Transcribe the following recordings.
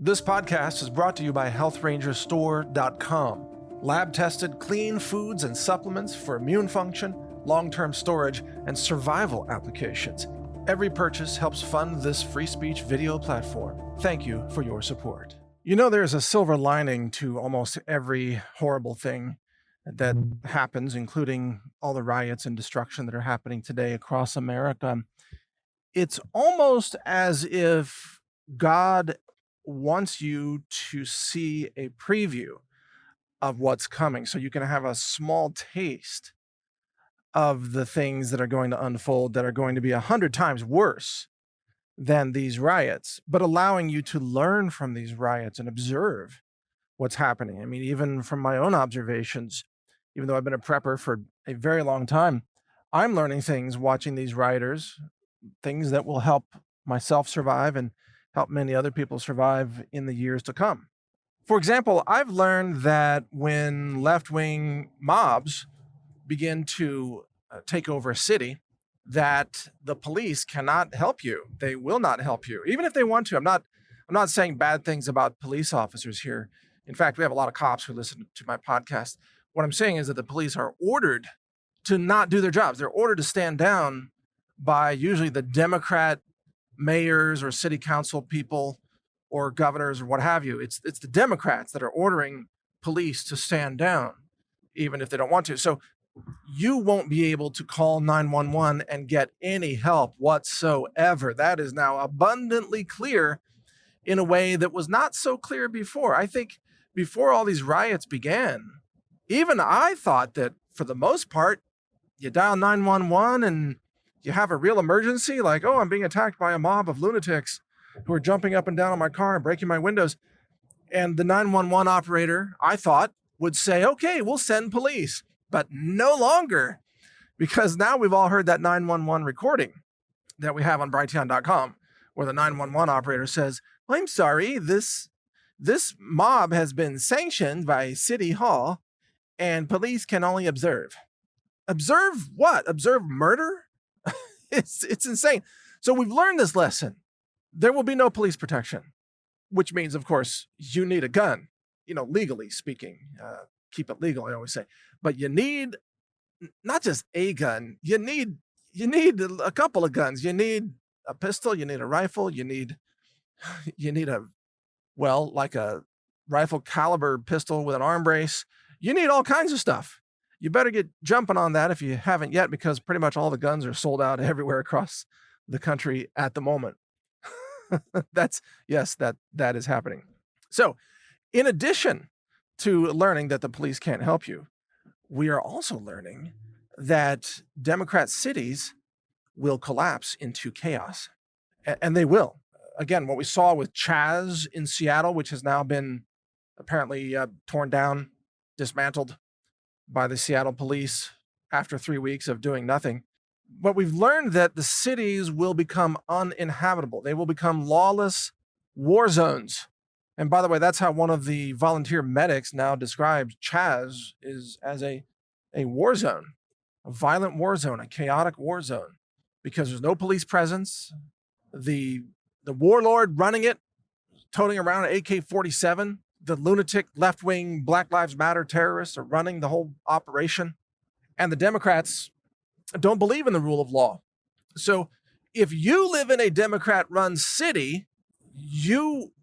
This podcast is brought to you by HealthRangerStore.com. Lab-tested clean foods and supplements for immune function, long-term storage, and survival applications. Every purchase helps fund this free speech video platform. Thank you for your support. You know, there's a silver lining to almost every horrible thing that happens, including all the riots and destruction that are happening today across America. It's almost as if God wants you to see a preview of what's coming so you can have a small taste of the things that are going to unfold that are going to be 100 times worse than these riots, but allowing you to learn from these riots and observe what's happening. I mean, even from my own observations, even though I've been a prepper for a very long time, I'm learning things watching these rioters, things that will help myself survive and help many other people survive in the years to come. For example, I've learned that when left-wing mobs begin to take over a city, that the police cannot help you. They will not help you, even if they want to. I'm not saying bad things about police officers here. In fact, we have a lot of cops who listen to my podcast. What I'm saying is that the police are ordered to not do their jobs. They're ordered to stand down by usually the Democrat mayors or city council people or governors or what have you. It's the Democrats that are ordering police to stand down, even if they don't want to. So you won't be able to call 911 and get any help whatsoever. That is now abundantly clear in a way that was not so clear before. I think before all these riots began, even I thought that for the most part, you dial 911 and you have a real emergency, like, oh, I'm being attacked by a mob of lunatics who are jumping up and down on my car and breaking my windows. And the 911 operator, I thought, would say, okay, we'll send police. But no longer, because now we've all heard that 911 recording that we have on Brighteon.com, where the 911 operator says, well, I'm sorry, this mob has been sanctioned by City Hall and police can only observe. Observe what? Observe murder? It's insane. So we've learned this lesson. There will be no police protection, which means, of course, you need a gun, legally speaking. Keep it legal, I always say. But you need not just a gun. You need a couple of guns. You need a pistol. You need a rifle. You need like a rifle caliber pistol with an arm brace. You need all kinds of stuff. You better get jumping on that if you haven't yet, because pretty much all the guns are sold out everywhere across the country at the moment. That is happening. So in addition to learning that the police can't help you, we are also learning that Democrat cities will collapse into chaos, and they will. Again, what we saw with Chaz in Seattle, which has now been apparently torn down, dismantled by the Seattle police after 3 weeks of doing nothing. But we've learned that the cities will become uninhabitable. They will become lawless war zones. And by the way, that's how one of the volunteer medics now describes Chaz is as a war zone, a violent war zone, a chaotic war zone, because there's no police presence. The warlord running it, toting around an AK-47, the lunatic left-wing Black Lives Matter terrorists are running the whole operation. And the Democrats don't believe in the rule of law. So if you live in a Democrat-run city, you,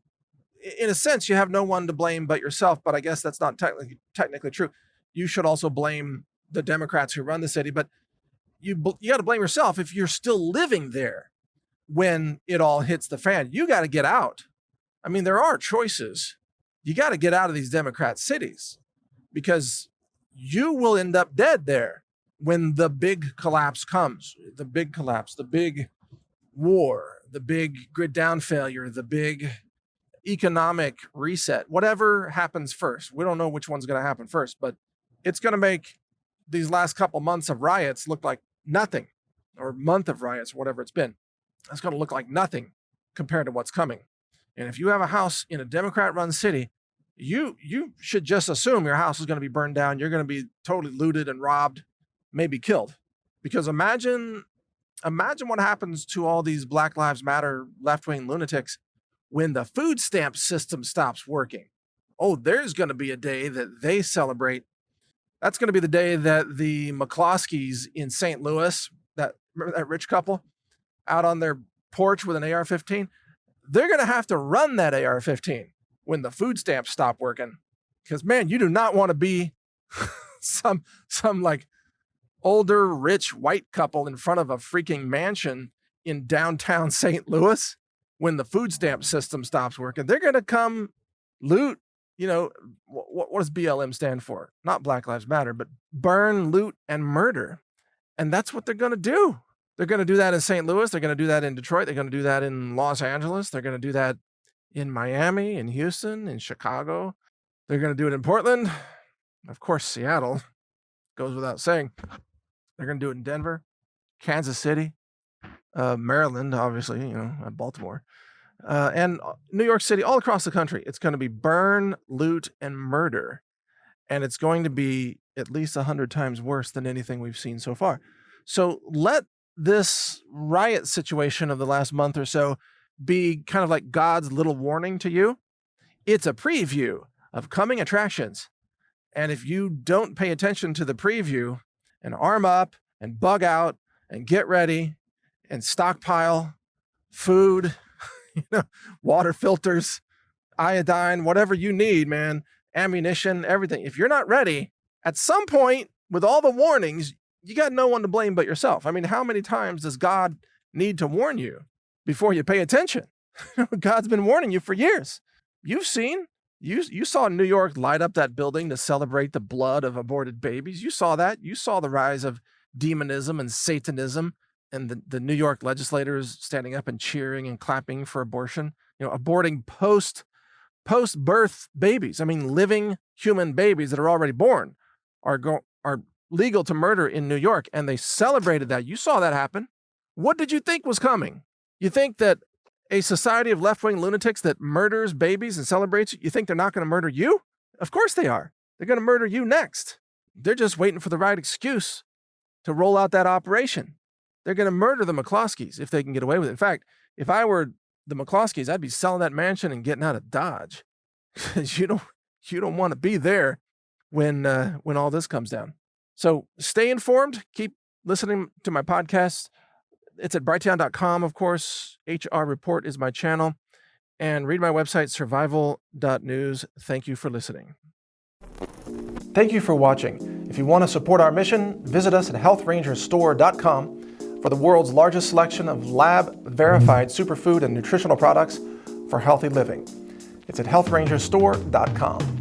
in a sense, you have no one to blame but yourself. But I guess that's not technically true. You should also blame the Democrats who run the city. But you got to blame yourself if you're still living there when it all hits the fan. You got to get out. I mean, there are choices. You got to get out of these Democrat cities because you will end up dead there when the big collapse comes. The big collapse, the big war, the big grid down failure, the big economic reset, whatever happens first. We don't know which one's going to happen first, but it's going to make these last couple months of riots look like nothing, or month of riots, whatever it's been. It's going to look like nothing compared to what's coming. And if you have a house in a Democrat-run city, you should just assume your house is going to be burned down. You're going to be totally looted and robbed, maybe killed. Because imagine what happens to all these Black Lives Matter left-wing lunatics when the food stamp system stops working. Oh, there's going to be a day that they celebrate. That's going to be the day that the McCloskeys in St. Louis, remember that rich couple out on their porch with an AR-15, they're going to have to run that AR-15 when the food stamps stop working. Because, man, you do not want to be some like older, rich, white couple in front of a freaking mansion in downtown St. Louis when the food stamp system stops working. They're going to come loot, what does BLM stand for? Not Black Lives Matter, but burn, loot, and murder. And that's what they're going to do. They're going to do that in St. Louis. They're going to do that in Detroit. They're going to do that in Los Angeles. They're going to do that in Miami, in Houston, in Chicago. They're going to do it in Portland. Of course, Seattle goes without saying. They're going to do it in Denver, Kansas City, Maryland, obviously, Baltimore, and New York City, all across the country. It's going to be burn, loot, and murder. And it's going to be at least 100 times worse than anything we've seen so far. So let this riot situation of the last month or so be kind of like God's little warning to you. It's a preview of coming attractions. And if you don't pay attention to the preview and arm up and bug out and get ready and stockpile food, water filters, iodine, whatever you need, man, ammunition, everything. If you're not ready, at some point with all the warnings, you got no one to blame but yourself. I mean, how many times does God need to warn you before you pay attention? God's been warning you for years. You've seen, you saw New York light up that building to celebrate the blood of aborted babies. You saw that. You saw the rise of demonism and Satanism and the New York legislators standing up and cheering and clapping for abortion, aborting post-birth babies. I mean, living human babies that are already born are legal to murder in New York, and they celebrated that. You saw that happen. What did you think was coming? You think that a society of left-wing lunatics that murders babies and celebrates, you think they're not going to murder you? Of course they are. They're going to murder you next. They're just waiting for the right excuse to roll out that operation. They're going to murder the McCloskeys if they can get away with it. In fact, if I were the McCloskeys, I'd be selling that mansion and getting out of Dodge. you don't want to be there when all this comes down. So stay informed. Keep listening to my podcast. It's at brighteon.com, of course. HR Report is my channel. And read my website, survival.news. Thank you for listening. Thank you for watching. If you want to support our mission, visit us at healthrangerstore.com for the world's largest selection of lab-verified superfood and nutritional products for healthy living. It's at healthrangerstore.com.